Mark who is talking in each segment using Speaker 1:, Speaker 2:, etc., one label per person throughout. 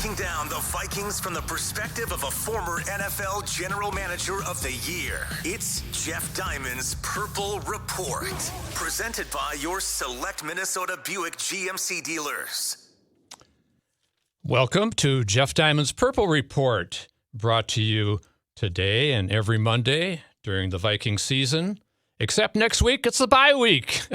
Speaker 1: breaking down the Vikings from the perspective of a former NFL General Manager of the Year. It's Jeff Diamond's Purple Report, presented by your select Minnesota Buick GMC dealers.
Speaker 2: Welcome to Jeff Diamond's Purple Report, brought to you today and every Monday during the Viking season. Except next week, it's the bye week,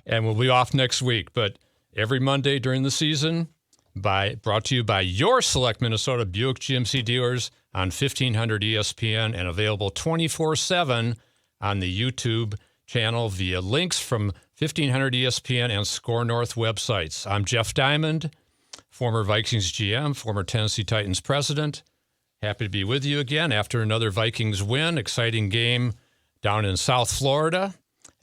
Speaker 2: and we'll be off next week. But every Monday during the season, brought to you by your select Minnesota Buick GMC dealers on 1500 ESPN and available 24/7 on the YouTube channel via links from 1500 ESPN and Score North websites. I'm Jeff Diamond, former Vikings GM, former Tennessee Titans president. Happy to be with you again after another Vikings win. Exciting game down in South Florida.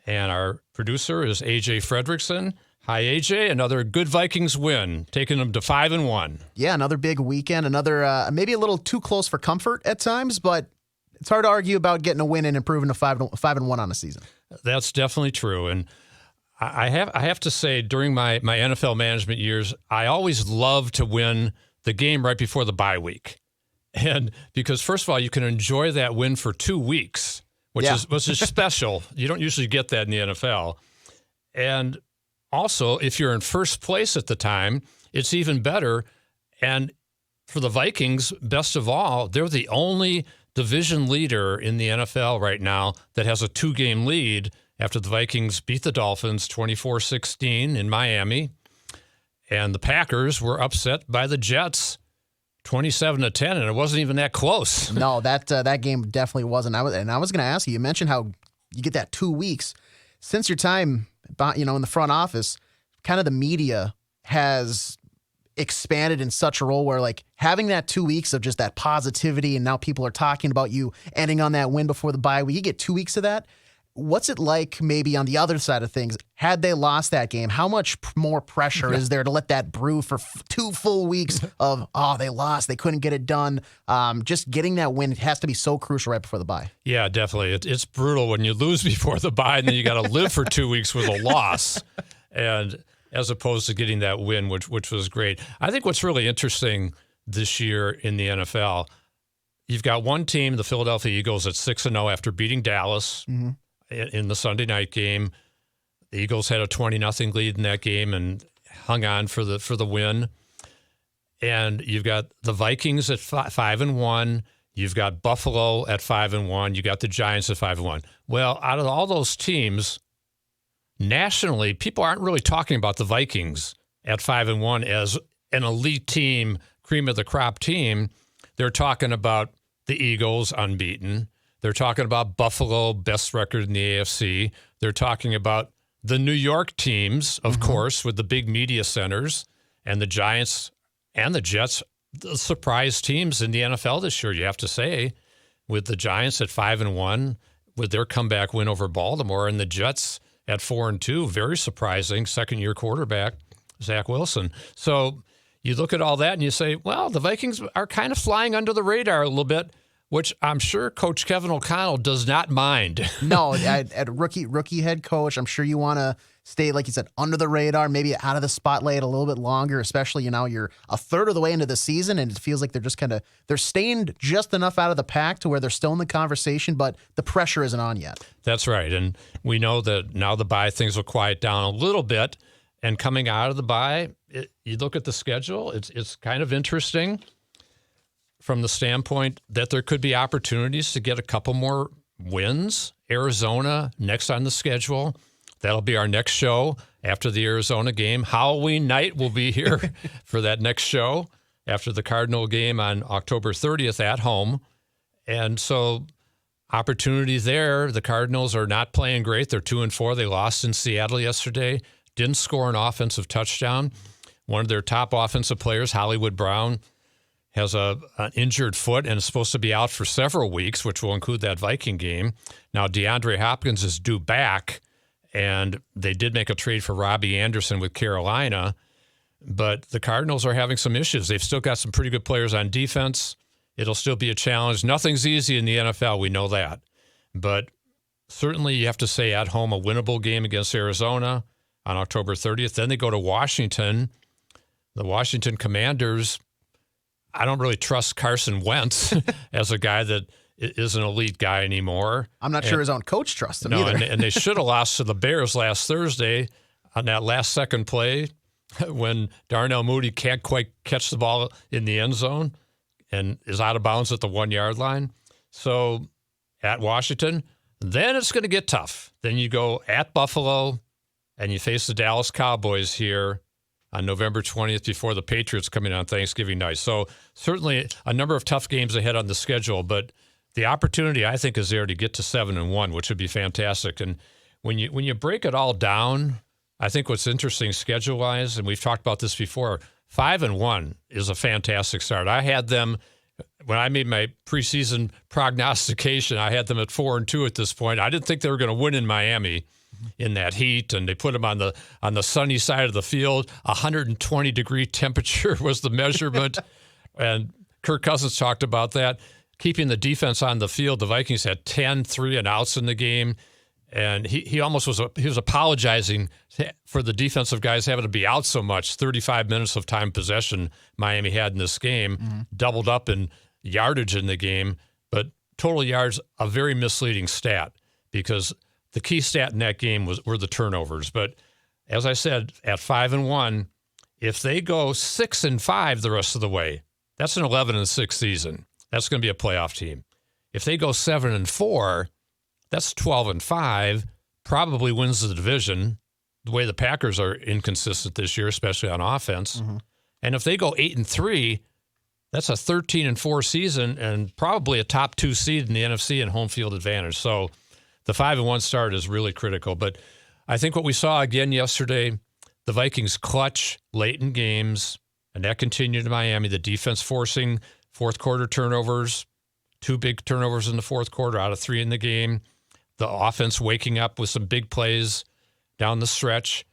Speaker 2: And our producer is AJ Fredrickson. Hi, AJ. Another good Vikings win, taking them to 5-1.
Speaker 3: Yeah, another big weekend. Another maybe a little too close for comfort at times, but it's hard to argue about getting a win and improving to 5-1 on a season.
Speaker 2: That's definitely true. And I have to say, during my NFL management years, I always love to win the game right before the bye week. And because, first of all, you can enjoy that win for 2 weeks, which is special. You don't usually get that in the NFL. And also, if you're in first place at the time, it's even better. And for the Vikings, best of all, they're the only division leader in the NFL right now that has a 2-game lead after the Vikings beat the Dolphins 24-16 in Miami. And the Packers were upset by the Jets 27-10, and it wasn't even that close.
Speaker 3: No, that game definitely wasn't. I was going to ask you. You mentioned how you get that 2 weeks since your time, in the front office. Kind of the media has expanded in such a role where, like, having that 2 weeks of just that positivity, and now people are talking about you ending on that win before the bye week. You get 2 weeks of that. What's it like maybe on the other side of things? Had they lost that game, how much more pressure is there to let that brew for 2 full weeks of, they lost, they couldn't get it done? Just getting that win has to be so crucial right before the bye.
Speaker 2: Yeah, definitely. It's brutal when you lose before the bye, and then you got to live for 2 weeks with a loss, and as opposed to getting that win, which was great. I think what's really interesting this year in the NFL, you've got one team, the Philadelphia Eagles, at 6-0 after beating Dallas. Mm-hmm. In the Sunday night game. The Eagles had a 20-0 lead in that game and hung on for the win. And you've got the Vikings at 5-1. You've got Buffalo at 5-1. You got the Giants at 5-1. Well, out of all those teams, nationally, people aren't really talking about the Vikings at 5-1 as an elite team, cream of the crop team. They're talking about the Eagles unbeaten. They're talking about Buffalo, best record in the AFC. They're talking about the New York teams, of course, with the big media centers, and the Giants and the Jets, the surprise teams in the NFL this year, you have to say, with the Giants at 5-1, with their comeback win over Baltimore, and the Jets at 4-2, very surprising, second-year quarterback, Zach Wilson. So you look at all that and you say, well, the Vikings are kind of flying under the radar a little bit, which I'm sure Coach Kevin O'Connell does not mind.
Speaker 3: No, at rookie head coach, I'm sure you want to stay, like you said, under the radar, maybe out of the spotlight a little bit longer, especially, you're a third of the way into the season, and it feels like they're staying just enough out of the pack to where they're still in the conversation, but the pressure isn't on yet.
Speaker 2: That's right. And we know that now the bye, things will quiet down a little bit. And coming out of the bye, you look at the schedule, it's kind of interesting from the standpoint that there could be opportunities to get a couple more wins. Arizona next on the schedule. That'll be our next show after the Arizona game. Halloween night will be here for that next show after the Cardinal game on October 30th at home. And so opportunity there. The Cardinals are not playing great. They're 2-4. They lost in Seattle yesterday. Didn't score an offensive touchdown. One of their top offensive players, Hollywood Brown, has an injured foot and is supposed to be out for several weeks, which will include that Viking game. Now, DeAndre Hopkins is due back, and they did make a trade for Robbie Anderson with Carolina, but the Cardinals are having some issues. They've still got some pretty good players on defense. It'll still be a challenge. Nothing's easy in the NFL, we know that. But certainly you have to say at home a winnable game against Arizona on October 30th. Then they go to Washington. The Washington Commanders I don't really trust Carson Wentz as a guy that is an elite guy anymore.
Speaker 3: I'm not sure his own coach trusts him
Speaker 2: no,
Speaker 3: either.
Speaker 2: And they should have lost to the Bears last Thursday on that last second play when Darnell Mooney can't quite catch the ball in the end zone and is out of bounds at the 1-yard line. So at Washington, then it's going to get tough. Then you go at Buffalo and you face the Dallas Cowboys here on November 20th before the Patriots come in on Thanksgiving night. So certainly a number of tough games ahead on the schedule, but the opportunity, I think, is there to get to 7-1, which would be fantastic. And when you break it all down, I think what's interesting schedule-wise, and we've talked about this before, 5-1 is a fantastic start. I had them, when I made my preseason prognostication, I had them at 4-2 at this point. I didn't think they were going to win in Miami in that heat, and they put them on the sunny side of the field. 120-degree temperature was the measurement, and Kirk Cousins talked about that. Keeping the defense on the field, the Vikings had 10 3-and-outs in the game, and he almost was apologizing for the defensive guys having to be out so much. 35 minutes of time possession Miami had in this game, doubled up in yardage in the game, but total yards, a very misleading stat because the key stat in that game were the turnovers. But as I said, at 5-1, if they go 6-5 the rest of the way, that's an 11-6 season. That's going to be a playoff team. If they go 7-4, that's 12-5, probably wins the division, the way the Packers are inconsistent this year, especially on offense. And if they go 8-3, that's a 13-4 season and probably a top 2 seed in the NFC and home field advantage. So the 5-1 start is really critical. But I think what we saw again yesterday, the Vikings clutch late in games, and that continued in Miami. The defense forcing fourth quarter turnovers, 2 big turnovers in the fourth quarter out of 3 in the game. The offense waking up with some big plays down the stretch.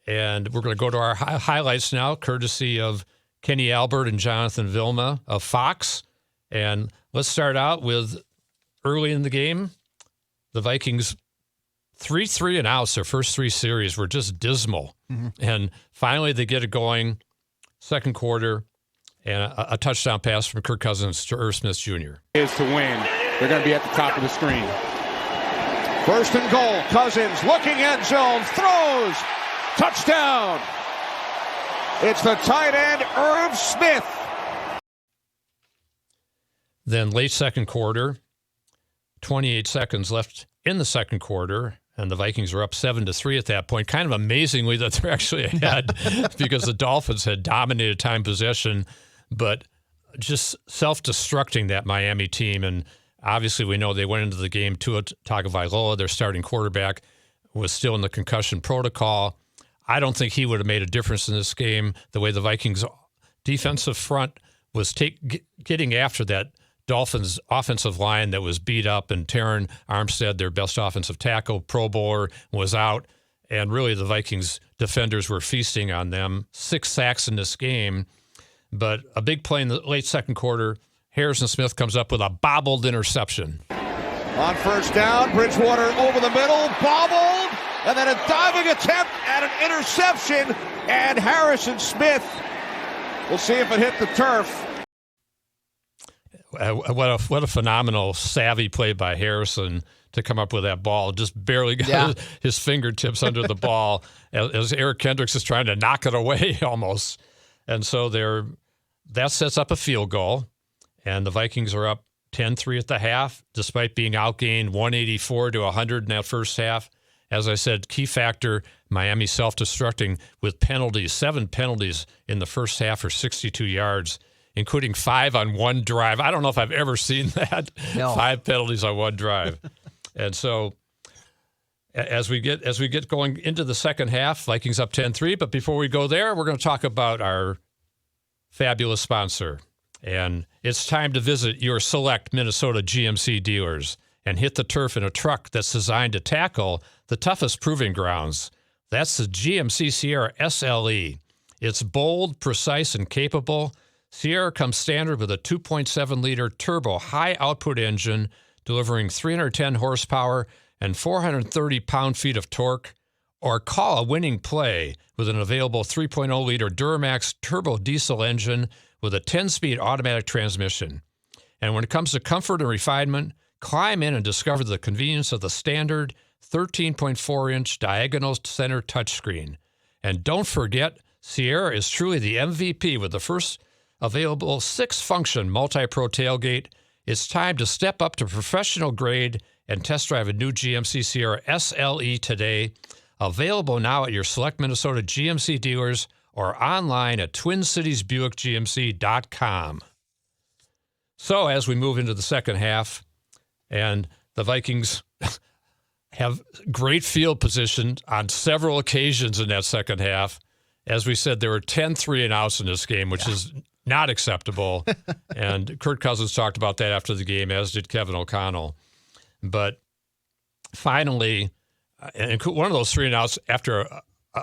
Speaker 2: And we're going to go to our highlights now, courtesy of Kenny Albert and Jonathan Vilma of Fox. And let's start out with early in the game. The Vikings, 3 3-and-outs, their first 3 series were just dismal. And finally they get it going, second quarter, and a touchdown pass from Kirk Cousins to Irv Smith Jr.
Speaker 4: Is to win. They're going to be at the top of the screen. First and goal. Cousins looking end zone. Throws. Touchdown. It's the tight end, Irv Smith.
Speaker 2: Then late second quarter, 28 seconds left in the second quarter, and the Vikings were up 7-3 at that point. Kind of amazingly that they're actually ahead because the Dolphins had dominated time possession, but just self-destructing that Miami team. And obviously we know they went into the game, Tua Tagovailoa, their starting quarterback, was still in the concussion protocol. I don't think he would have made a difference in this game. The way the Vikings defensive front was getting after that Dolphins offensive line that was beat up, and Terron Armstead, their best offensive tackle, Pro Bowler, was out. And really the Vikings defenders were feasting on them. 6 sacks in this game. But a big play in the late second quarter, Harrison Smith comes up with a bobbled interception.
Speaker 4: On first down, Bridgewater over the middle, bobbled, and then a diving attempt at an interception, and Harrison Smith, we'll see if it hit the turf.
Speaker 2: What a phenomenal, savvy play by Harrison to come up with that ball. Just barely got his fingertips under the ball as Eric Kendricks is trying to knock it away almost. And so that sets up a field goal, and the Vikings are up 10-3 at the half, despite being outgained 184-100 in that first half. As I said, key factor, Miami self-destructing with penalties, 7 penalties in the first half for 62 yards, including 5 on one drive. I don't know if I've ever seen that. No. 5 penalties on one drive. And so as we get going into the second half, Vikings up 10-3. But before we go there, we're going to talk about our fabulous sponsor. And it's time to visit your select Minnesota GMC dealers and hit the turf in a truck that's designed to tackle the toughest proving grounds. That's the GMC Sierra SLE. It's bold, precise, and capable. Sierra comes standard with a 2.7-liter turbo high-output engine delivering 310 horsepower and 430 pound-feet of torque. or call a winning play with an available 3.0-liter Duramax turbo diesel engine with a 10-speed automatic transmission. And when it comes to comfort and refinement, climb in and discover the convenience of the standard 13.4-inch diagonal center touchscreen. And don't forget, Sierra is truly the MVP with the first available 6-function multi-pro tailgate. It's time to step up to professional grade and test drive a new GMC Sierra SLE today. Available now at your select Minnesota GMC dealers or online at TwinCitiesBuickGMC.com. So as we move into the second half, and the Vikings have great field position on several occasions in that second half. As we said, there were 10 3-and-outs in this game, which is not acceptable. And Kirk Cousins talked about that after the game, as did Kevin O'Connell. But finally, and one of those 3-and-outs after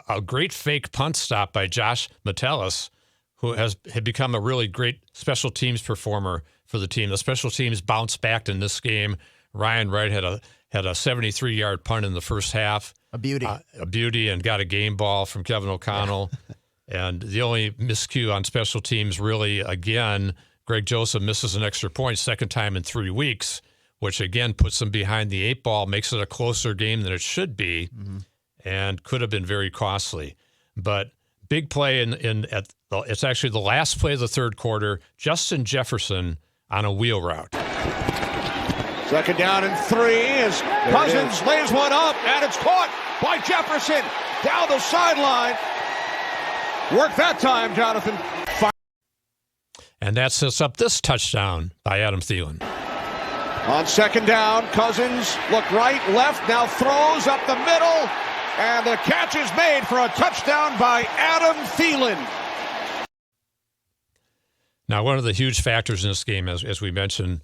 Speaker 2: a great fake punt stop by Josh Metellus, who had become a really great special teams performer for the team. The special teams bounced back in this game. Ryan Wright had a 73-yard punt in the first half.
Speaker 3: A beauty.
Speaker 2: And got a game ball from Kevin O'Connell. Yeah. And the only miscue on special teams, really, again, Greg Joseph misses an extra point, second time in 3 weeks, which again puts them behind the 8 ball, makes it a closer game than it should be, and could have been very costly. But big play it's actually the last play of the third quarter, Justin Jefferson on a wheel route.
Speaker 4: Second down and 3 as Cousins lays one up, and it's caught by Jefferson down the sideline. Work that time, Jonathan.
Speaker 2: And that sets up this touchdown by Adam Thielen.
Speaker 4: On second down, Cousins look right, left, now throws up the middle, and the catch is made for a touchdown by Adam Thielen.
Speaker 2: Now, one of the huge factors in this game, as we mentioned,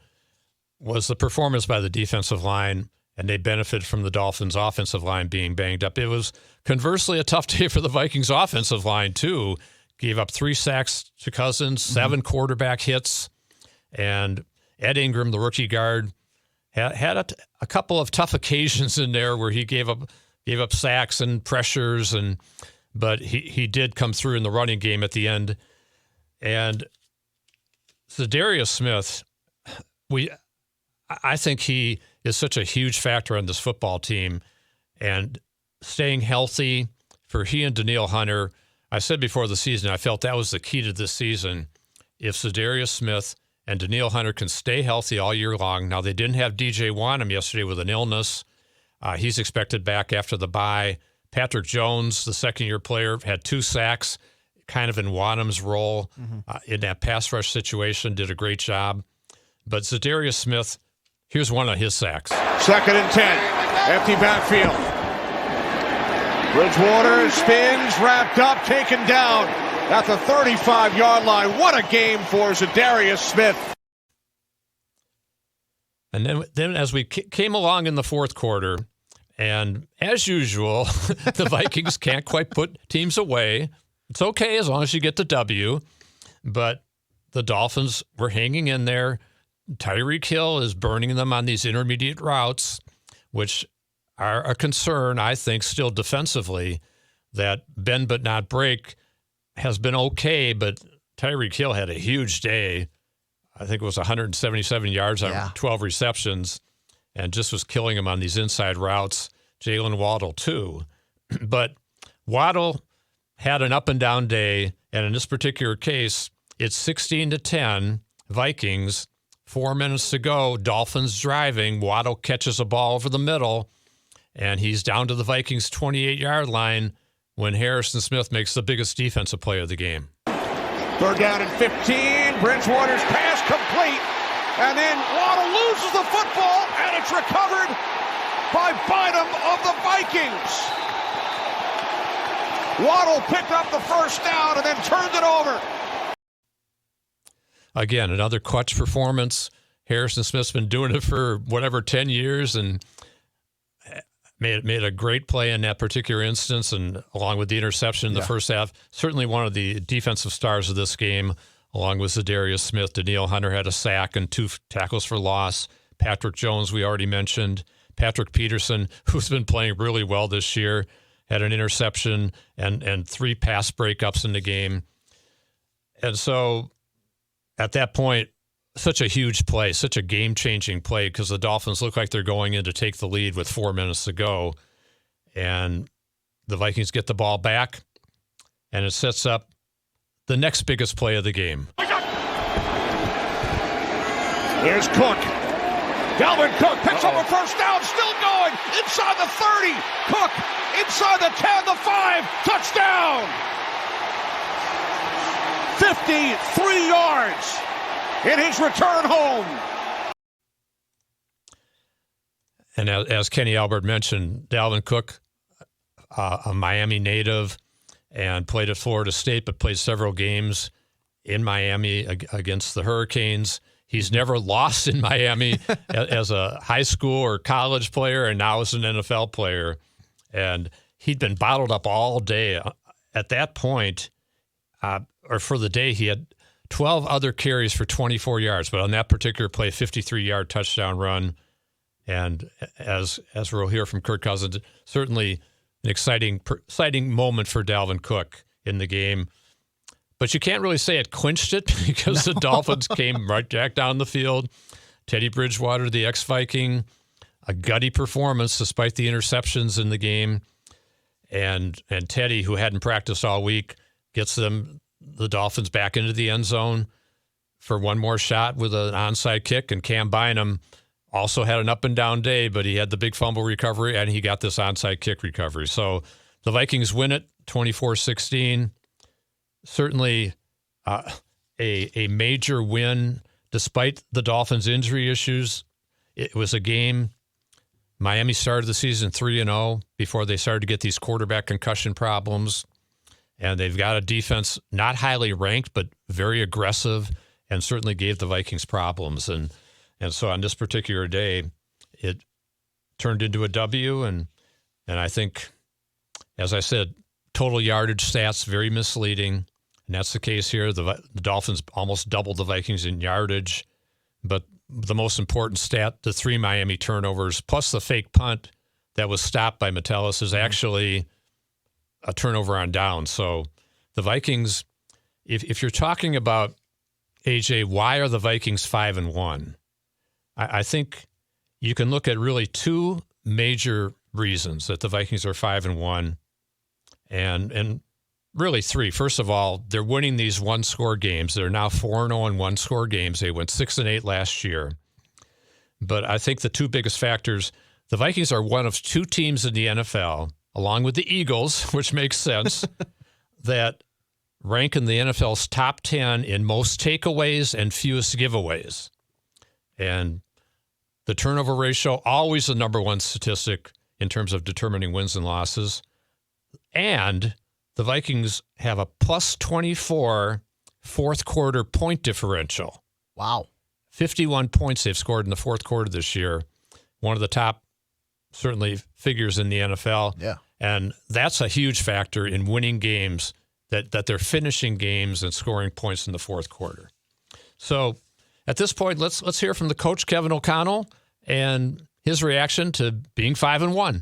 Speaker 2: was the performance by the defensive line, and they benefited from the Dolphins' offensive line being banged up. It was conversely a tough day for the Vikings' offensive line, too. Gave up 3 sacks to Cousins, 7 quarterback hits, and Ed Ingram, the rookie guard, had a couple of tough occasions in there where he gave up sacks and pressures, but he did come through in the running game at the end. And Za'Darius Smith, I think he is such a huge factor on this football team, and staying healthy for he and Danielle Hunter. I said before the season, I felt that was the key to this season. If Za'Darius Smith and Danielle Hunter can stay healthy all year long. Now, they didn't have DJ Wanham yesterday with an illness. He's expected back after the bye. Patrick Jones, the second-year player, had 2 sacks, kind of in Wanham's role in that pass rush situation, did a great job. But Za'Darius Smith, here's one of his sacks.
Speaker 4: Second and 10, empty backfield. Bridgewater spins, wrapped up, taken down at the 35-yard line. What a game for Za'Darius Smith.
Speaker 2: And then as we came along in the fourth quarter, and as usual, the Vikings can't quite put teams away. It's okay as long as you get the W. But the Dolphins were hanging in there. Tyreek Hill is burning them on these intermediate routes, which are a concern, I think, still defensively, that bend but not break has been okay, but Tyreek Hill had a huge day. I think it was 177 yards on 12 receptions, and just was killing him on these inside routes. Jalen Waddle, too. But Waddle had an up-and-down day, and in this particular case, it's 16-10, Vikings, 4 minutes to go, Dolphins driving. Waddle catches a ball over the middle, and he's down to the Vikings' 28-yard line when Harrison Smith makes the biggest defensive play of the game.
Speaker 4: Third down and 15. Bridgewater's pass complete. And then Waddle loses the football, and it's recovered by Bynum of the Vikings. Waddle picked up the first down and then turned it over.
Speaker 2: Again, another clutch performance. Harrison Smith's been doing it for 10 years, and made a great play in that particular instance, and along with the interception in the first half, certainly one of the defensive stars of this game, along with Za'Darius Smith. Danielle Hunter had a sack and 2 tackles for loss. Patrick Jones, we already mentioned. Patrick Peterson, who's been playing really well this year, had an interception and 3 pass breakups in the game. And so at that point, such a huge play, such a game-changing play, because the Dolphins look like they're going in to take the lead with 4 minutes to go. And the Vikings get the ball back, and it sets up the next biggest play of the game.
Speaker 4: Here's Cook. Dalvin Cook picks up a first down, still going, inside the 30. Cook, inside the 10, the 5, touchdown. 53 yards in his return home.
Speaker 2: And as Kenny Albert mentioned, Dalvin Cook, a Miami native, and played at Florida State, but played several games in Miami against the Hurricanes. He's never lost in Miami as a high school or college player, and now as an NFL player. And he'd been bottled up all day. At that point, or for the day, he had 12 other carries for 24 yards. But on that particular play, 53-yard touchdown run. And as we'll hear from Kirk Cousins, certainly an exciting moment for Dalvin Cook in the game. But you can't really say it clinched it, because the Dolphins came right back down the field. Teddy Bridgewater, the ex-Viking, a gutty performance despite the interceptions in the game. And Teddy, who hadn't practiced all week, gets the Dolphins back into the end zone for one more shot with an onside kick. And Cam Bynum also had an up-and-down day, but he had the big fumble recovery, and he got this onside kick recovery. So the Vikings win it 24-16. Certainly a major win despite the Dolphins' injury issues. It was a game. Miami started the season 3-0 before they started to get these quarterback concussion problems. And they've got a defense not highly ranked, but very aggressive, and certainly gave the Vikings problems. And so on this particular day, it turned into a W. And I think, as I said, total yardage stats, very misleading. And that's the case here. The Dolphins almost doubled the Vikings in yardage. But the most important stat, the 3 Miami turnovers, plus the fake punt that was stopped by Metellus, is actually a turnover on down. So the Vikings, if you're talking about, AJ, why are the Vikings 5-1? I think you can look at really 2 major reasons that the Vikings are 5-1, and really 3. First of all, they're winning these one-score games. They're now 4-0 in one-score games. They went 6-8 last year. But I think the 2 biggest factors, the Vikings are one of 2 teams in the NFL, along with the Eagles, which makes sense, that rank in the NFL's top 10 in most takeaways and fewest giveaways. And the turnover ratio, always the number 1 statistic in terms of determining wins and losses. And the Vikings have a plus 24 fourth quarter point differential.
Speaker 3: Wow.
Speaker 2: 51 points they've scored in the fourth quarter this year. One of the top, certainly, figures in the NFL.
Speaker 3: Yeah.
Speaker 2: And that's a huge factor in winning games, that they're finishing games and scoring points in the fourth quarter. So at this point, let's hear from the coach, Kevin O'Connell, and his reaction to being 5-1.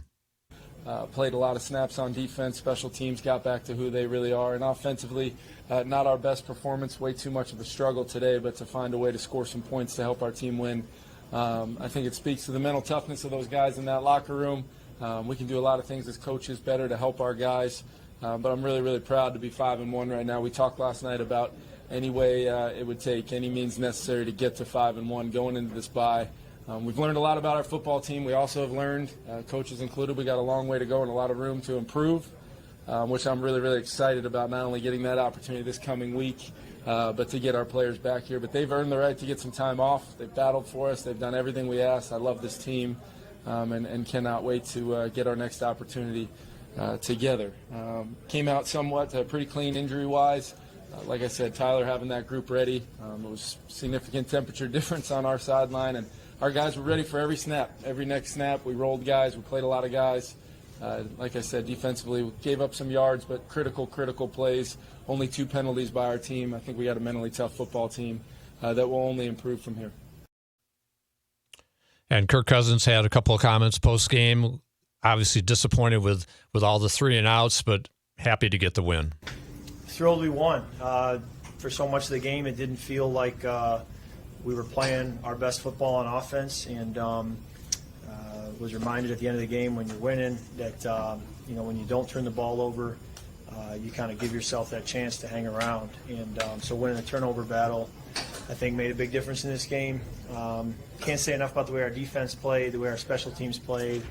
Speaker 5: Played a lot of snaps on defense. Special teams got back to who they really are. And offensively, not our best performance, way too much of a struggle today, but to find a way to score some points to help our team win. I think it speaks to the mental toughness of those guys in that locker room. We can do a lot of things as coaches better to help our guys. But I'm really, really proud to be 5-1 right now. We talked last night about any way it would take, any means necessary to get to 5-1 going into this bye. We've learned a lot about our football team. We also have learned, coaches included, we got a long way to go and a lot of room to improve, which I'm really, really excited about, not only getting that opportunity this coming week, but to get our players back here. But they've earned the right to get some time off. They've battled for us. They've done everything we asked. I love this team and cannot wait to get our next opportunity together. Came out somewhat pretty clean injury-wise. Like I said, Tyler having that group ready. It was significant temperature difference on our sideline, and our guys were ready for every snap, every next snap. We rolled guys. We played a lot of guys. Like I said, defensively, we gave up some yards, but critical plays. Only 2 penalties by our team. I think we got a mentally tough football team that will only improve from here.
Speaker 2: And Kirk Cousins had a couple of comments post-game. obviously disappointed with all the 3 and outs, but happy to get the win.
Speaker 6: Thrilled we won. For so much of the game, it didn't feel like we were playing our best football on offense, and was reminded at the end of the game when you're winning that when you don't turn the ball over, you kind of give yourself that chance to hang around. And so winning the turnover battle, I think, made a big difference in this game. Can't say enough about the way our defense played, the way our special teams played.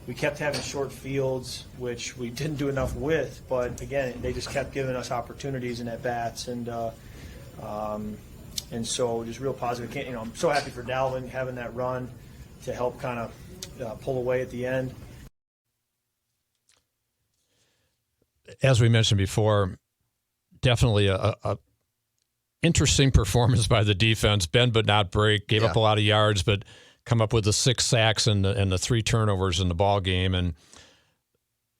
Speaker 6: We kept having short fields, which we didn't do enough with, but again, they just kept giving us opportunities and at-bats, and so just real positive. I'm so happy for Dalvin having that run to help kind of pull away at the end.
Speaker 2: As we mentioned before, definitely a interesting performance by the defense. Bend but not break. Gave up a lot of yards, but come up with the 6 sacks and the 3 turnovers in the ball game. And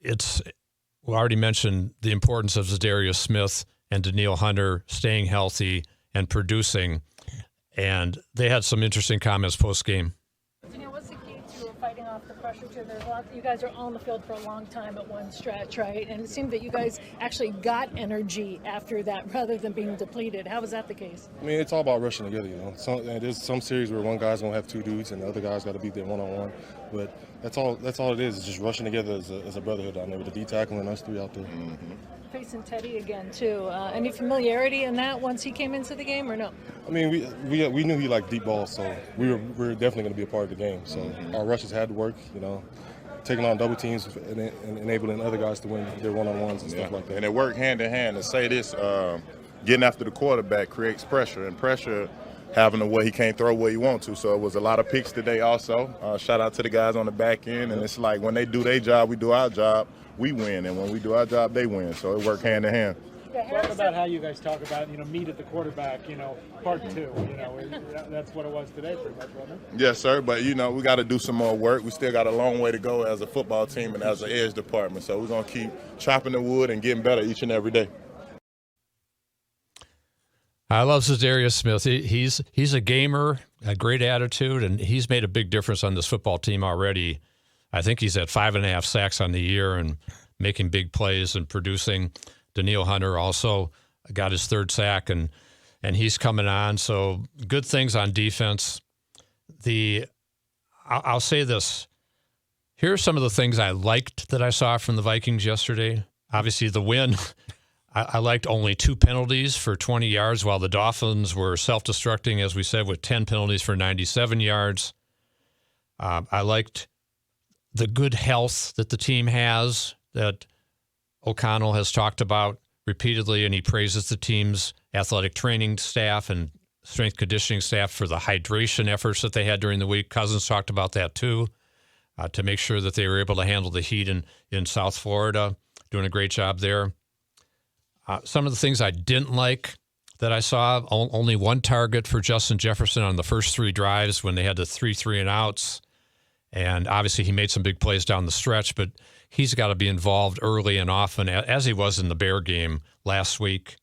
Speaker 2: we already mentioned the importance of Za'Darius Smith and Danielle Hunter staying healthy and producing. And they had some interesting comments post game.
Speaker 7: Danielle, what's the key to fighting off the pressure too? There's a lot. You guys are on the field for a long time at one stretch, right? And it seemed that you guys actually got energy after that rather than being depleted. How was that the case?
Speaker 8: I mean, it's all about rushing together, There's some series where one guy's gonna have 2 dudes and the other guy's got to beat them one-on-one. But that's all it is just rushing together as a brotherhood down there with the D tackle and us 3 out there.
Speaker 7: Mm-hmm. Facing Teddy again too. Any familiarity in that once he came into the game or no?
Speaker 8: I mean, we knew he liked deep balls, so we were definitely going to be a part of the game. So our rushes had to work, taking on double teams and enabling other guys to win their one-on-ones and stuff like that.
Speaker 9: And it worked hand in hand. To say this, getting after the quarterback creates pressure, and pressure having the way he can't throw where he wants to. So it was a lot of picks today also. Shout out to the guys on the back end. And it's like when they do their job, we do our job, we win. And when we do our job, they win. So it worked hand in hand.
Speaker 10: Talk about how you guys talk about, meet at the quarterback, part 2. That's what it was today pretty much, wasn't it?
Speaker 9: Yes, sir. But, we got to do some more work. We still got a long way to go as a football team and as an edge department. So we're going to keep chopping the wood and getting better each and every day.
Speaker 2: I love Za'Darius Smith. He's a gamer, a great attitude, and he's made a big difference on this football team already. I think he's at 5.5 sacks on the year and making big plays and producing. Danielle Hunter also got his 3rd sack, and he's coming on. So good things on defense. I'll say this. Here are some of the things I liked that I saw from the Vikings yesterday. Obviously, the win. I liked only 2 penalties for 20 yards, while the Dolphins were self-destructing, as we said, with 10 penalties for 97 yards. I liked the good health that the team has, that O'Connell has talked about repeatedly, and he praises the team's athletic training staff and strength conditioning staff for the hydration efforts that they had during the week. Cousins talked about that too, to make sure that they were able to handle the heat in South Florida, doing a great job there. Some of the things I didn't like that I saw, only 1 target for Justin Jefferson on the first 3 drives when they had the 3 and outs. And obviously he made some big plays down the stretch, but he's got to be involved early and often, as he was in the Bear game last week.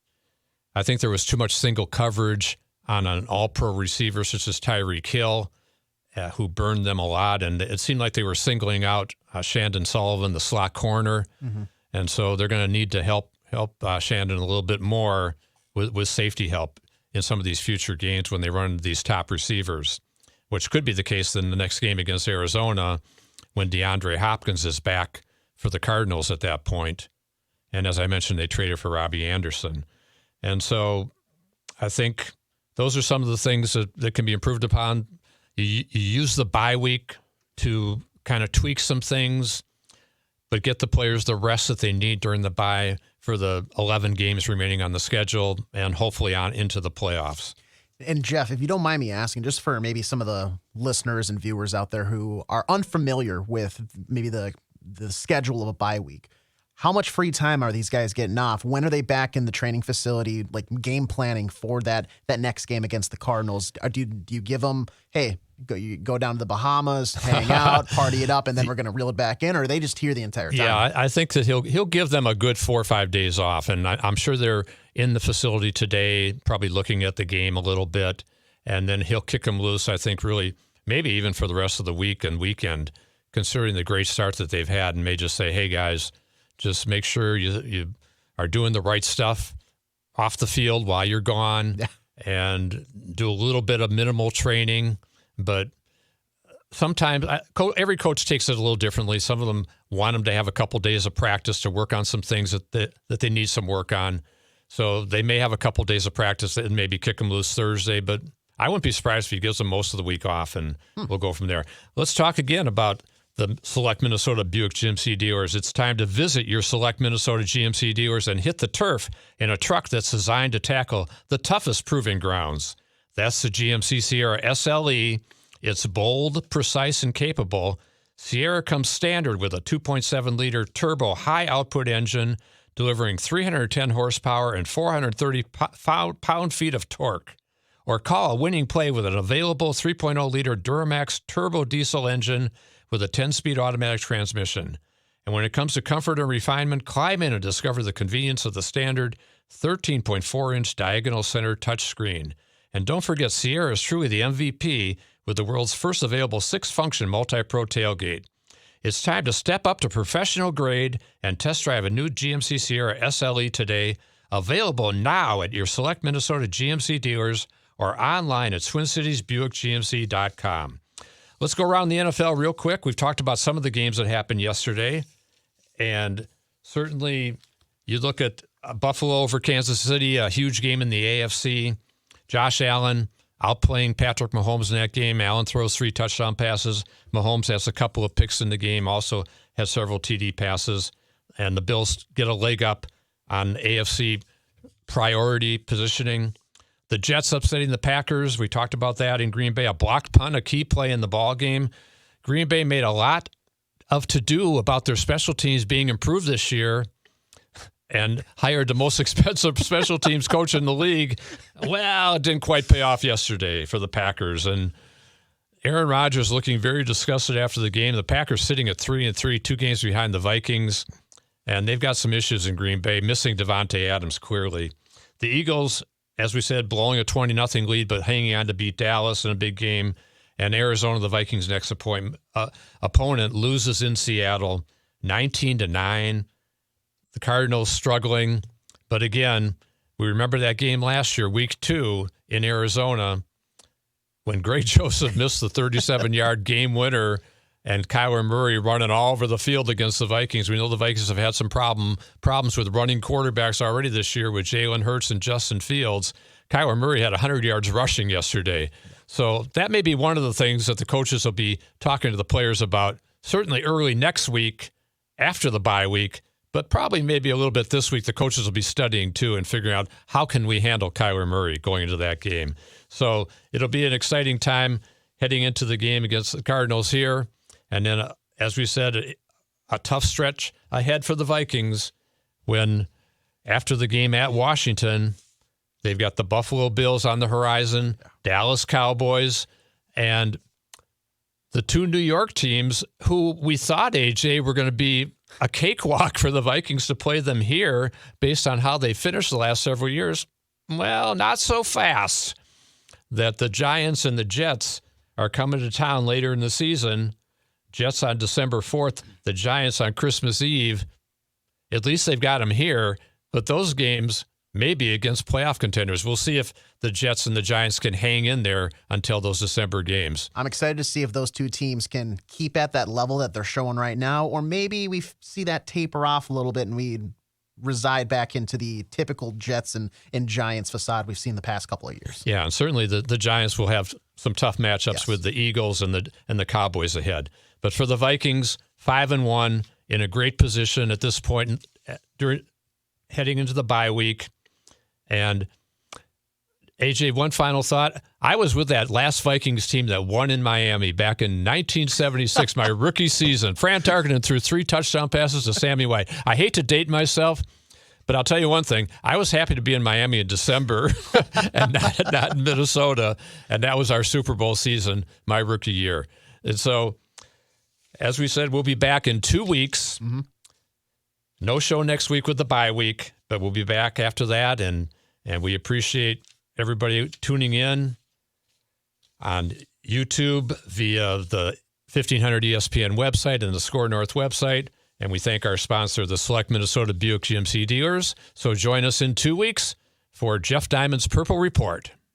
Speaker 2: I think there was too much single coverage on an all-pro receiver such as Tyreek Hill, who burned them a lot. And it seemed like they were singling out Shandon Sullivan, the slot corner. Mm-hmm. And so they're going to need to help Shandon a little bit more with safety help in some of these future games when they run these top receivers, which could be the case in the next game against Arizona when DeAndre Hopkins is back for the Cardinals at that point. And as I mentioned, they traded for Robbie Anderson. And so I think those are some of the things that can be improved upon. You use the bye week to kind of tweak some things, but get the players the rest that they need during the bye for the 11 games remaining on the schedule and hopefully on into the playoffs.
Speaker 3: And Jeff, if you don't mind me asking, just for maybe some of the listeners and viewers out there who are unfamiliar with maybe the schedule of a bye week, how much free time are these guys getting off? When are they back in the training facility, like game planning for that next game against the Cardinals? Do you give them, hey, you go down to the Bahamas, hang out, party it up, and then we're going to reel it back in, or are they just here the entire time?
Speaker 2: Yeah, I think that he'll give them a good 4 or 5 days off, and I'm sure they're in the facility today, probably looking at the game a little bit, and then he'll kick them loose, I think, really, maybe even for the rest of the week and weekend, considering the great start that they've had, and may just say, hey, guys, just make sure you are doing the right stuff off the field while you're gone and do a little bit of minimal training. But sometimes every coach takes it a little differently. Some of them want them to have a couple days of practice to work on some things that they need some work on. So they may have a couple days of practice and maybe kick them loose Thursday, but I wouldn't be surprised if he gives them most of the week off, and we'll go from there. Let's talk again about the Select Minnesota Buick GMC dealers. It's time to visit your Select Minnesota GMC dealers and hit the turf in a truck that's designed to tackle the toughest proving grounds. That's the GMC Sierra SLE. It's bold, precise, and capable. Sierra comes standard with a 2.7-liter turbo high-output engine, delivering 310 horsepower and 430 pound-feet of torque. Or call a winning play with an available 3.0-liter Duramax turbo diesel engine with a 10-speed automatic transmission. And when it comes to comfort and refinement, climb in and discover the convenience of the standard 13.4-inch diagonal center touchscreen. And don't forget, Sierra is truly the MVP with the world's first available 6-function multi-pro tailgate. It's time to step up to professional grade and test drive a new GMC Sierra SLE today, available now at your Select Minnesota GMC dealers or online at TwinCitiesBuickGMC.com. Let's go around the NFL real quick. We've talked about some of the games that happened yesterday, and certainly you look at Buffalo over Kansas City, a huge game in the AFC. Josh Allen outplaying Patrick Mahomes in that game. Allen throws 3 touchdown passes. Mahomes has a couple of picks in the game, also has several TD passes. And the Bills get a leg up on AFC priority positioning. The Jets upsetting the Packers. We talked about that in Green Bay. A blocked punt, a key play in the ball game. Green Bay made a lot of to-do about their special teams being improved this year and hired the most expensive special teams coach in the league. Well, it didn't quite pay off yesterday for the Packers. And Aaron Rodgers looking very disgusted after the game. The Packers sitting at 3-3, 2 games behind the Vikings. And they've got some issues in Green Bay, missing Devontae Adams clearly. The Eagles, as we said, blowing a 20-0 lead, but hanging on to beat Dallas in a big game. And Arizona, the Vikings' next opponent, loses in Seattle 19-9. The Cardinals struggling. But again, we remember that game last year, week 2 in Arizona, when Greg Joseph missed the 37-yard game winner and Kyler Murray running all over the field against the Vikings. We know the Vikings have had some problems with running quarterbacks already this year with Jalen Hurts and Justin Fields. Kyler Murray had 100 yards rushing yesterday. So that may be one of the things that the coaches will be talking to the players about, certainly early next week after the bye week, but probably maybe a little bit this week. The coaches will be studying too and figuring out how can we handle Kyler Murray going into that game. So it'll be an exciting time heading into the game against the Cardinals here. And then, as we said, a tough stretch ahead for the Vikings when, after the game at Washington, they've got the Buffalo Bills on the horizon, Dallas Cowboys, and the 2 New York teams who we thought, AJ, were going to be a cakewalk for the Vikings to play them here based on how they finished the last several years. Well, not so fast. That the Giants and the Jets are coming to town later in the season. Jets on December 4th, the Giants on Christmas Eve. At least they've got them here, but those games may be against playoff contenders. We'll see if the Jets and the Giants can hang in there until those December games.
Speaker 3: I'm excited to see if those 2 teams can keep at that level that they're showing right now, or maybe we see that taper off a little bit and we reside back into the typical Jets and Giants facade we've seen the past couple of years.
Speaker 2: Yeah, and certainly the Giants will have some tough matchups with the Eagles and the Cowboys ahead. But for the Vikings, 5-1, in a great position at this point heading into the bye week. And AJ, one final thought. I was with that last Vikings team that won in Miami back in 1976, my rookie season. Fran Tarkenton threw 3 touchdown passes to Sammy White. I hate to date myself, but I'll tell you one thing. I was happy to be in Miami in December and not in Minnesota, and that was our Super Bowl season, my rookie year. And so, as we said, we'll be back in 2 weeks. Mm-hmm. No show next week with the bye week, but we'll be back after that, and we appreciate everybody tuning in on YouTube via the 1500 ESPN website and the Score North website. And we thank our sponsor, the Select Minnesota Buick GMC dealers. So join us in 2 weeks for Jeff Diamond's Purple Report.